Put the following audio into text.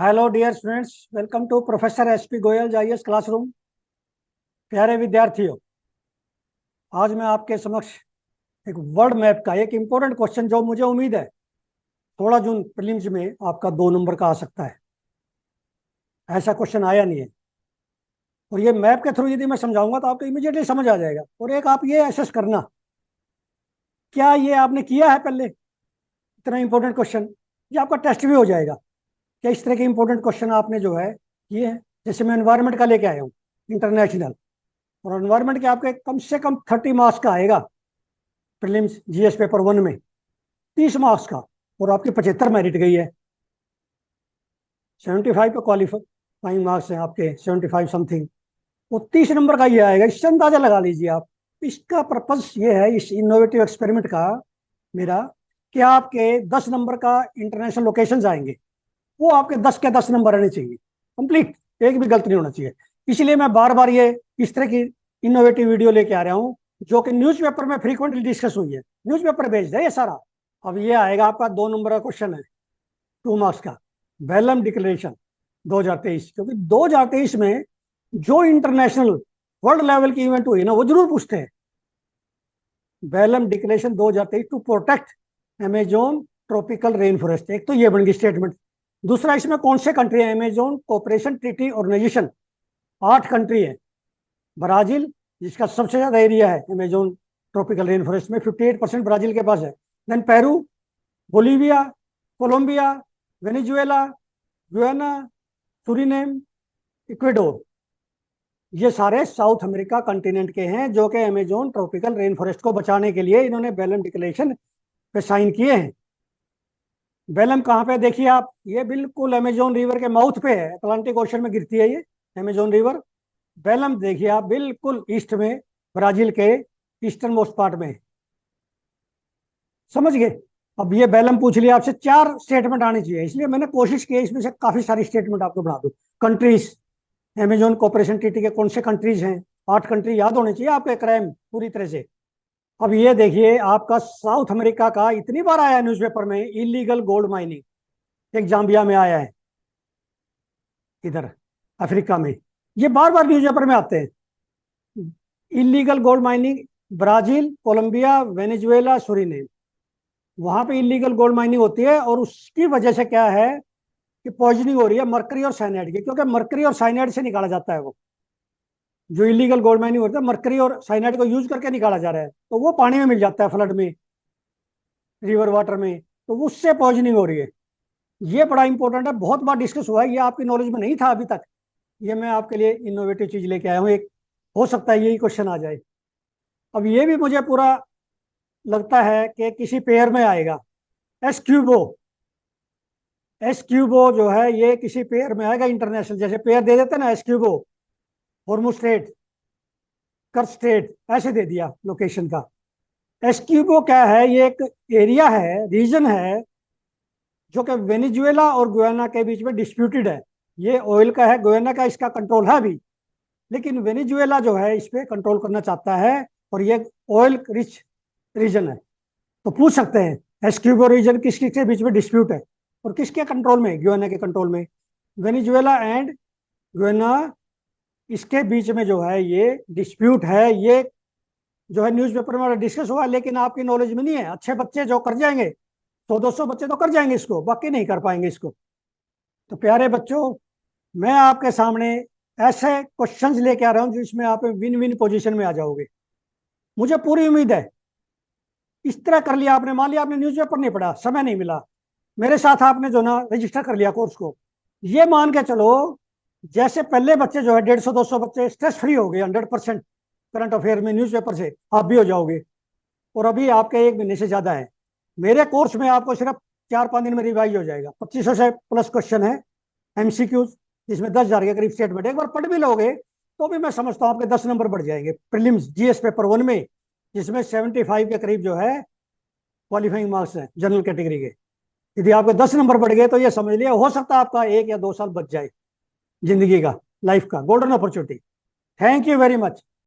Hello dear students, welcome to professor SP Goyal IAS classroom. प्यारे विद्यार्थियों, आज मैं आपके समक्ष एक वर्ल्ड मैप का एक इंपॉर्टेंट क्वेश्चन, जो मुझे उम्मीद है 16 जून प्रीलिम्स में आपका 2 नंबर का आ सकता है। ऐसा क्वेश्चन आया नहीं है, और ये मैप के थ्रू यदि मैं समझाऊंगा तो आपको इमीडिएटली समझ आ जाएगा। और एक आप ये एसेस करना, क्या ये आपने किया है पहले इतना इंपॉर्टेंट क्वेश्चन? ये आपका टेस्ट भी हो जाएगा क्या इस तरह के इंपॉर्टेंट क्वेश्चन आपने जो है किए हैं। जैसे मैं एनवायरमेंट का लेके आया हूँ, इंटरनेशनल, और एनवायरमेंट के आपके कम से कम 30 मार्क्स का आएगा प्रीलिम्स जीएस पेपर 1 में, 30 मार्क्स का। और आपकी 75 मेरिट गई है, 75 पे क्वालिफाइंग मार्क्स हैं आपके, 75 समथिंग। वो 30 नंबर का ये आएगा, इससे अंदाजा लगा लीजिए आप। इसका पर्पस ये है इस इनोवेटिव एक्सपेरिमेंट का मेरा, कि आपके 10 नंबर का इंटरनेशनल लोकेशंस आएंगे, वो आपके 10 के 10 नंबर आने चाहिए कंप्लीट, एक भी गलत नहीं होना चाहिए। इसलिए मैं बार बार ये इस तरह की इनोवेटिव वीडियो लेके आ रहा हूँ, जो कि न्यूज़पेपर में फ्रीक्वेंटली डिस्कस हुई है। न्यूज़पेपर भेज है ये सारा। अब ये आएगा आपका 2 नंबर का क्वेश्चन है, 2 मार्क्स का, बेलम डिक्लेरेशन 2023। क्योंकि 2023 में जो इंटरनेशनल वर्ल्ड लेवल की इवेंट हुई ना, वो जरूर पूछते हैं। Belem declaration 2023 to protect Amazon tropical rain forest, एक तो ये बन गई स्टेटमेंट। दूसरा, इसमें कौन से कंट्री है? Amazon cooperation treaty organisation, 8 country है। ब्राजील, जिसका सबसे ज्यादा एरिया है अमेजोन ट्रॉपिकल रेन फॉरेस्ट में, 58% ब्राजील के पास है। Then Peru, Bolivia, Colombia, Venezuela, Guyana, Suriname, Ecuador, ये सारे साउथ अमेरिका कंटिनेंट के हैं, जो कि अमेजोन ट्रॉपिकल रेन फॉरेस्ट को बचाने के लिए इन्होंने बेलम डिक्लेरेशन पे साइन किए हैं। बेलम कहाँ पे देखिए आप, ये बिल्कुल अमेजोन रिवर के माउथ पे है, अटलांटिक ओशन में गिरती है ये अमेजोन रिवर। बेलम देखिए आप, बिल्कुल ईस्ट में, ब्राजील के ईस्टर्न मोस्ट पार्ट में। समझ गए? अब ये बेलम पूछ लिया आपसे, 4 स्टेटमेंट आनी चाहिए, इसलिए मैंने कोशिश की इसमें से काफी सारी स्टेटमेंट आपको बना दूं। कंट्रीज, अमेजोन कोऑपरेशन ट्रीटी के कौन से कंट्रीज हैं, 8 कंट्री याद होने चाहिए आपके क्राइम पूरी तरह से। अब ये देखिए आपका साउथ अमेरिका का इतनी बार आया है न्यूज़पेपर में, इलीगल गोल्ड माइनिंग, एक जाम्बिया में आया है, इधर अफ्रीका में, ये बार बार न्यूज़पेपर में आते हैं। Illegal gold mining, Brazil, Colombia, Venezuela, Suriname, वहां पे इलीगल गोल्ड माइनिंग होती है। और उसकी वजह से क्या है कि पॉइजनिंग हो रही है मरकरी और साइनाइड की, क्योंकि मरकरी और साइनाइड से निकाला जाता है वो, जो इलीगल गोल्ड माइनिंग होता है मरकरी और साइनाइड को यूज करके निकाला जा रहा है, तो वो पानी में मिल जाता है, फ्लड में, रिवर वाटर में, तो उससे पॉइजनिंग हो रही है। ये बड़ा इंपॉर्टेंट है, बहुत बार डिस्कस हुआ है, ये आपकी नॉलेज में नहीं था अभी तक। ये मैं आपके लिए इनोवेटिव चीज लेके आया हूँ एक, हो सकता है यही क्वेश्चन आ जाए। अब ये भी मुझे पूरा लगता है कि किसी पेयर में आएगा, एस क्यूबो। एस क्यूबो जो है ये किसी पेयर में आएगा इंटरनेशनल, जैसे पेयर दे देते हैं ना, एस क्यूबो, हॉर्मुस्ट्रेट, कर्स्ट्रेट, ऐसे दे दिया लोकेशन का। एस क्यूबो क्या है? ये एक एरिया है, रीजन है, जो कि वेनेजुएला और गुयाना के बीच में डिस्प्यूटेड है। ये ऑयल का है, गुयाना का इसका कंट्रोल है अभी, लेकिन वेनेजुएला जो है इस पे कंट्रोल करना चाहता है, और ये ऑयल रिच रीजन है। तो पूछ सकते हैं एस्क्यूबो रीजन किस किसके बीच में डिस्प्यूट है, और किसके कंट्रोल में? गुयाना के कंट्रोल में। वेनेजुएला एंड गुयाना, इसके बीच में जो है ये डिस्प्यूट है। ये जो है न्यूज़पेपर में डिस्कस हुआ, लेकिन आपकी नॉलेज में नहीं है। अच्छे बच्चे जो कर जाएंगे, 100-200 बच्चे तो कर जाएंगे इसको, बाकी नहीं कर पाएंगे इसको। तो प्यारे बच्चों, मैं आपके सामने ऐसे क्वेश्चंस लेके आ रहा हूं जिसमें आप विन विन पोजीशन में आ जाओगे, मुझे पूरी उम्मीद है। इस तरह कर लिया आपने, मान लिया आपने न्यूज़पेपर नहीं पढ़ा, समय नहीं मिला, मेरे साथ आपने जो ना रजिस्टर कर लिया कोर्स को, ये मान के चलो जैसे पहले बच्चे जो है 150-200 बच्चे स्ट्रेस फ्री हो गए 100% करंट अफेयर में न्यूज़पेपर से, आप भी हो जाओगे। और अभी आपके 1 महीने से ज्यादा है, मेरे कोर्स में आपको सिर्फ 4-5 दिन में रिवाइज हो जाएगा। 2500 से प्लस क्वेश्चन है, एमसीक्यूज, जिसमें 10,000 के करीब स्टेटमेंट। एक बार पढ़ भी लोगे तो भी मैं समझता हूँ आपके 10 नंबर बढ़ जाएंगे प्रीलिम्स जीएस पेपर 1 में, जिसमें 75 के करीब जो है क्वालिफाइंग मार्क्स हैं जनरल कैटेगरी के। यदि आपके 10 नंबर बढ़ गए तो ये समझ लिया, हो सकता है आपका 1 या 2 साल बच जाए जिंदगी का, लाइफ का golden opportunity. Thank you very much.